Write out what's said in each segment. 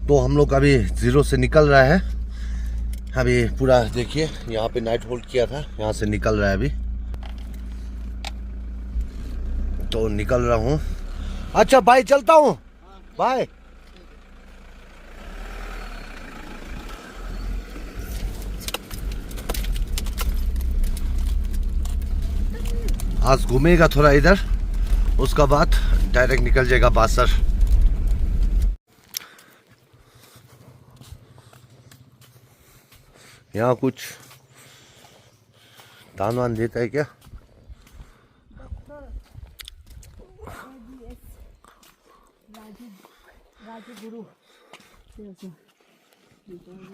तो हम लोग अभी जीरो से निकल रहा है। अभी पूरा देखिए, यहाँ पे नाइट होल्ड किया था, यहाँ से निकल रहा है अभी। तो निकल रहा हूँ। अच्छा भाई, चलता हूँ बाय। आज घूमेगा थोड़ा इधर, उसका बाद डायरेक्ट निकल जाएगा बासर। यहाँ कुछ दान वान देता है क्या?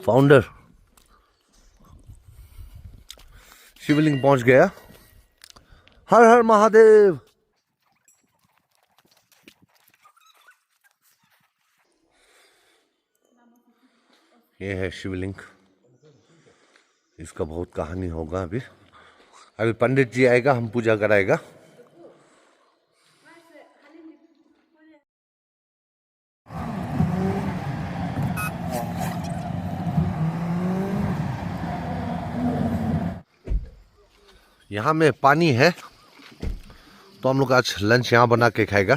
फाउंडर शिवलिंग पहुंच गया। हर हर महादेव। ये है शिवलिंग। इसका बहुत कहानी होगा। अभी अभी पंडित जी आएगा, हम पूजा कराएगा। यहाँ में पानी है, तो हम लोग आज लंच यहाँ बना के खाएगा।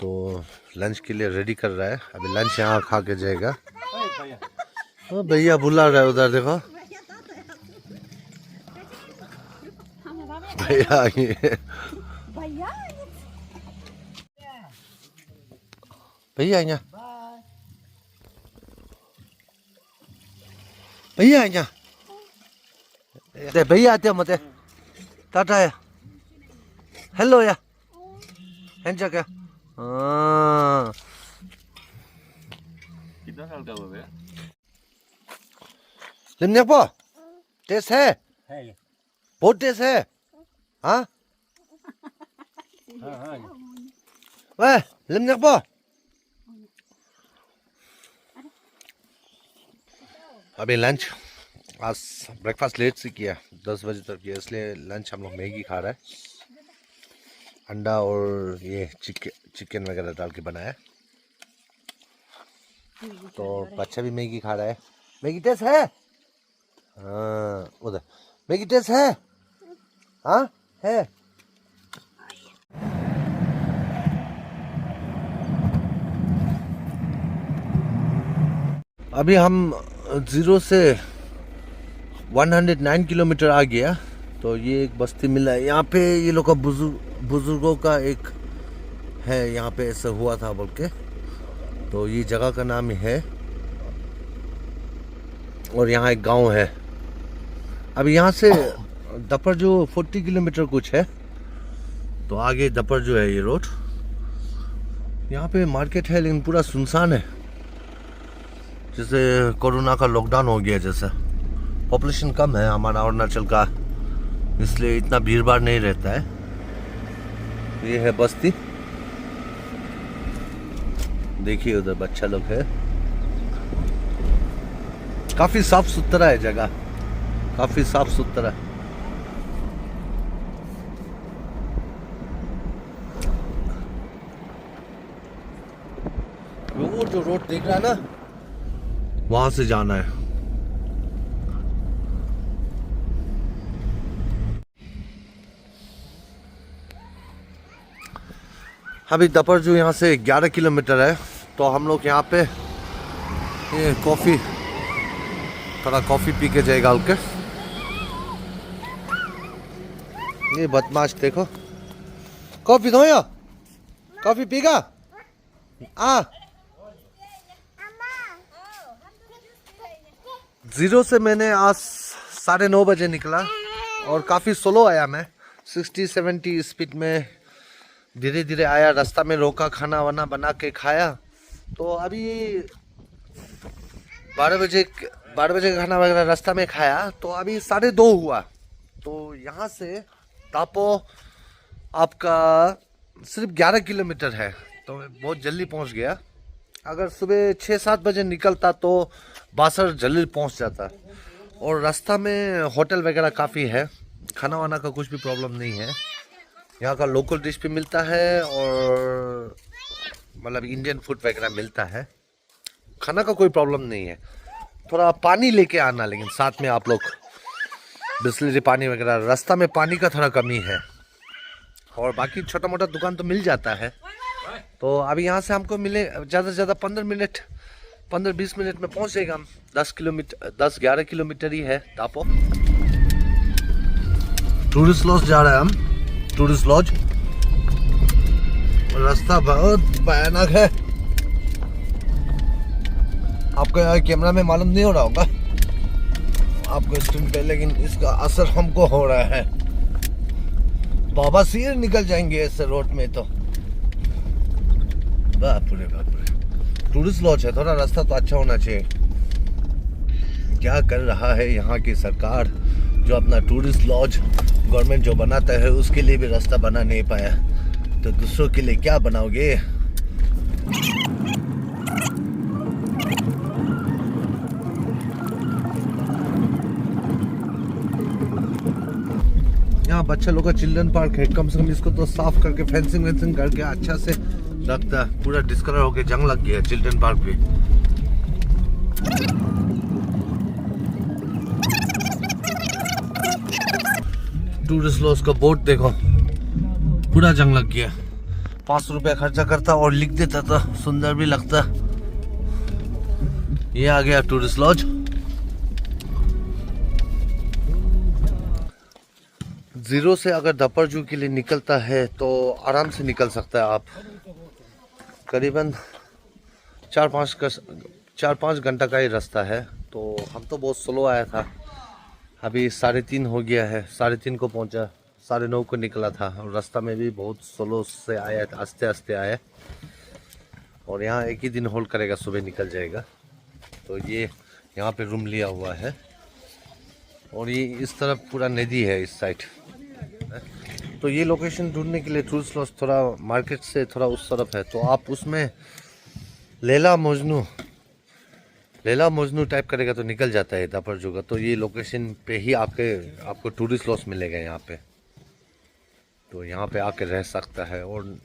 तो लंच के लिए रेडी कर रहा है, अभी लंच यहाँ खा के जाएगा। भैया बुला रहा है उधर, देखो भैया भैया यहाँ भैया यहाँ भैया आते मत टाटा या हेलो या हैंडशेक या। कितना साल का हुआ भैया? लिमनेपो टेस्ट है बहुत टेस्ट है। हाँ वे लिमनेपो। अभी लंच आज ब्रेकफास्ट लेट से किया, 10 बजे तक किया, इसलिए लंच हम लोग मैगी खा रहा है। अंडा और ये चिकन वगैरह डाल के बनाया। तो बच्चा भी मैगी खा रहा है। मैगी टेस्ट है? हाँ उधर मैगी टेस्ट है। हाँ है। अभी हम जीरो से 109 किलोमीटर आ गया। तो ये एक बस्ती मिला है यहाँ पे। ये लोग का बुजुर्गों का एक है यहाँ पे, ऐसा हुआ था बोल के। तो ये जगह का नाम है, और यहाँ एक गांव है। अब यहाँ से दपर जो 40 किलोमीटर कुछ है, तो आगे दपर जो है ये रोड। यहाँ पे मार्केट है, लेकिन पूरा सुनसान है, जैसे कोरोना का लॉकडाउन हो गया जैसा। पॉपुलेशन कम है हमारा अरुणाचल का, इसलिए इतना भीड़ भाड़ नहीं रहता है। ये है बस्ती, देखिए उधर बच्चा लोग है। काफी साफ सुथरा है जगह, काफी साफ सुथरा। वो जो रोड देख रहा है ना, वहां से जाना है। अभी दपर जो यहाँ से 11 किलोमीटर है। तो हम लोग यहाँ पे ये थोड़ा कॉफी पी के जाएगा हल्के। ये बदमाश देखो, कॉफी दो या कॉफी पीगा। जीरो से मैंने आज 9:30 बजे निकला, और काफ़ी स्लो आया मैं, 60-70 स्पीड में धीरे धीरे आया। रास्ता में रोका, खाना वाना बना के खाया। तो अभी 12 बजे का खाना वगैरह रास्ता में खाया। तो अभी 2:30 हुआ। तो यहाँ से तापो आपका सिर्फ 11 किलोमीटर है, तो बहुत जल्दी पहुँच गया। अगर सुबह 6-7 बजे निकलता तो बासर जल्दी पहुँच जाता। और रास्ता में होटल वगैरह काफ़ी है, खाना वाना का कुछ भी प्रॉब्लम नहीं है। यहाँ का लोकल डिश भी मिलता है, और मतलब इंडियन फूड वगैरह मिलता है, खाना का कोई प्रॉब्लम नहीं है। थोड़ा पानी लेके आना, लेकिन साथ में आप लोग बिस्लरी पानी वगैरह, रास्ता में पानी का थोड़ा कमी है। और बाकी छोटा मोटा दुकान तो मिल जाता है। तो अभी यहाँ से हमको मिले ज़्यादा से ज़्यादा 15-20 मिनट में पहुँचेगा हम। 10-11 किलोमीटर ही है टापो। टूरिस्ट लॉज जा रहे हैं हम, टूरिस्ट लॉज। रास्ता बहुत भयानक है, आपको यहाँ कैमरा में मालूम नहीं हो रहा होगा आपको स्क्रीन पे, लेकिन इसका असर हमको हो रहा है। बाबा सिर निकल जाएंगे ऐसे रोड में तो। बाप रे बाप रे। टूरिस्ट लॉज है, थोड़ा रास्ता तो अच्छा होना चाहिए। क्या कर रहा है यहाँ की सरकार, जो अपना टूरिस्ट लॉज गवर्नमेंट जो बनाता है उसके लिए भी रास्ता बना नहीं पाया, तो दूसरों के लिए क्या बनाओगे। यहाँ बच्चे लोग का चिल्ड्रन पार्क है, कम से कम इसको तो साफ करके फेंसिंग वेंसिंग करके अच्छा से रखता है। पूरा डिस्कलर होके जंग लग गया चिल्ड्रन पार्क भी। टूरिस्ट लॉज का बोर्ड देखो, पूरा जंग लग गया। 500 रुपया खर्चा करता और लिख देता था, सुंदर भी लगता। ये आ गया टूरिस्ट लॉज। जीरो से अगर दपरजू के लिए निकलता है तो आराम से निकल सकता है आप। करीबन 4-5 घंटा का ही रास्ता है। तो हम तो बहुत स्लो आया था, अभी 3:30 हो गया है। 3:30 को पहुंचा, 9:30 को निकला था। और रास्ता में भी बहुत स्लो से आया, आस्ते आस्ते आया। और यहाँ एक ही दिन होल्ड करेगा, सुबह निकल जाएगा। तो ये यहाँ पे रूम लिया हुआ है। और ये इस तरफ पूरा नदी है इस साइड। तो ये लोकेशन ढूंढने के लिए टूरिस्ट लॉज थोड़ा मार्केट से थोड़ा उस तरफ है। तो आप उसमें लैला मजनू टाइप करेगा तो निकल जाता है दपरजू का। तो ये लोकेशन पे ही आपको टूरिस्ट लॉज मिलेगा यहाँ पे। तो यहाँ पे आके रह सकता है। और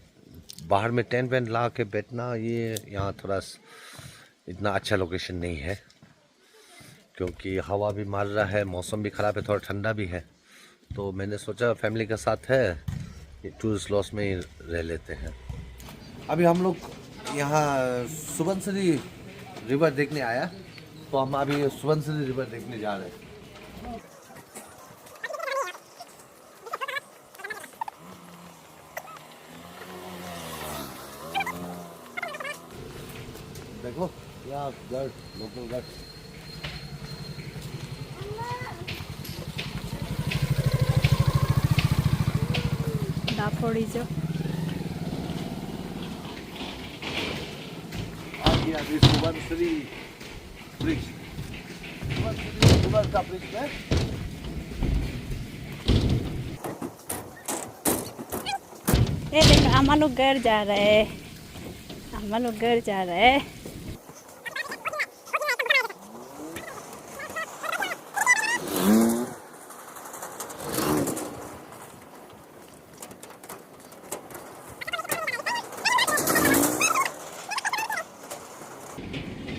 बाहर में टेंट वेंट ला के बैठना, ये यहाँ थोड़ा इतना अच्छा लोकेशन नहीं है, क्योंकि हवा भी मार रहा है, मौसम भी ख़राब है, थोड़ा ठंडा भी है। तो मैंने सोचा फैमिली के साथ है, टूरिस्ट लॉज में ही रह लेते हैं। अभी हम लोग यहाँ सुबनसिरी रिवर देखने आया, तो हम अभी सुबनसिरी रिवर देखने जा रहे हैं। देखो यहाँ गार्ड, लोकल गार्ड। दापोरिजो अभी सुबनसिरी ब्रिज, सुबनसिरी रिवर का ब्रिज है। ये देखो हम लोग घर जा रहे हैं, हम लोग घर जा रहे हैं।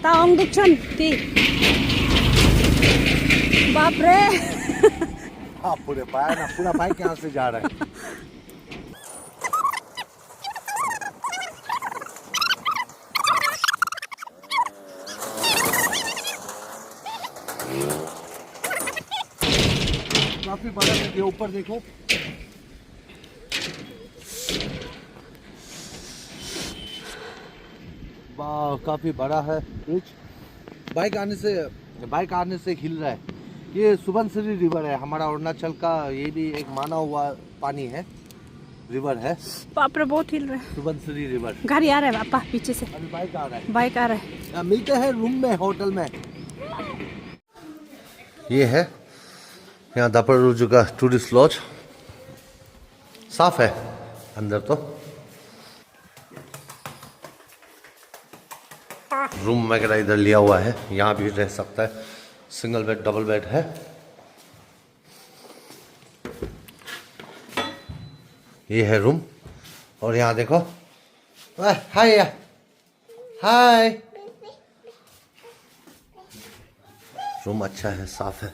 ताओंग दुक्षण ती बाप रे। हाँ पूरा बाइक यहाँ से जा रहा है। काफी बड़ा है, ऊपर देखो। काफी बड़ा है ब्रिज। बाइक आने से हिल रहा है। ये सुबनसिरी रिवर है, हमारा अरुणाचल का ये भी एक माना हुआ पानी है, रिवर है। बाप रे बहुत हिल रहा है। सुबनसिरी रिवर। गाड़ी आ रहा है पापा पीछे से। अभी बाइक आ रहा है। बाइक आ रहा है। मिलते हैं रूम में, होटल में। ये है यहाँ दापोरिजो का टूरिस्ट लॉज। साफ है अंदर तो। रूम वगैरह इधर लिया हुआ है, यहाँ भी रह सकता है। सिंगल बेड, डबल बेड है। ये है रूम। और यहाँ देखो, हाय हाय। रूम अच्छा है, साफ है।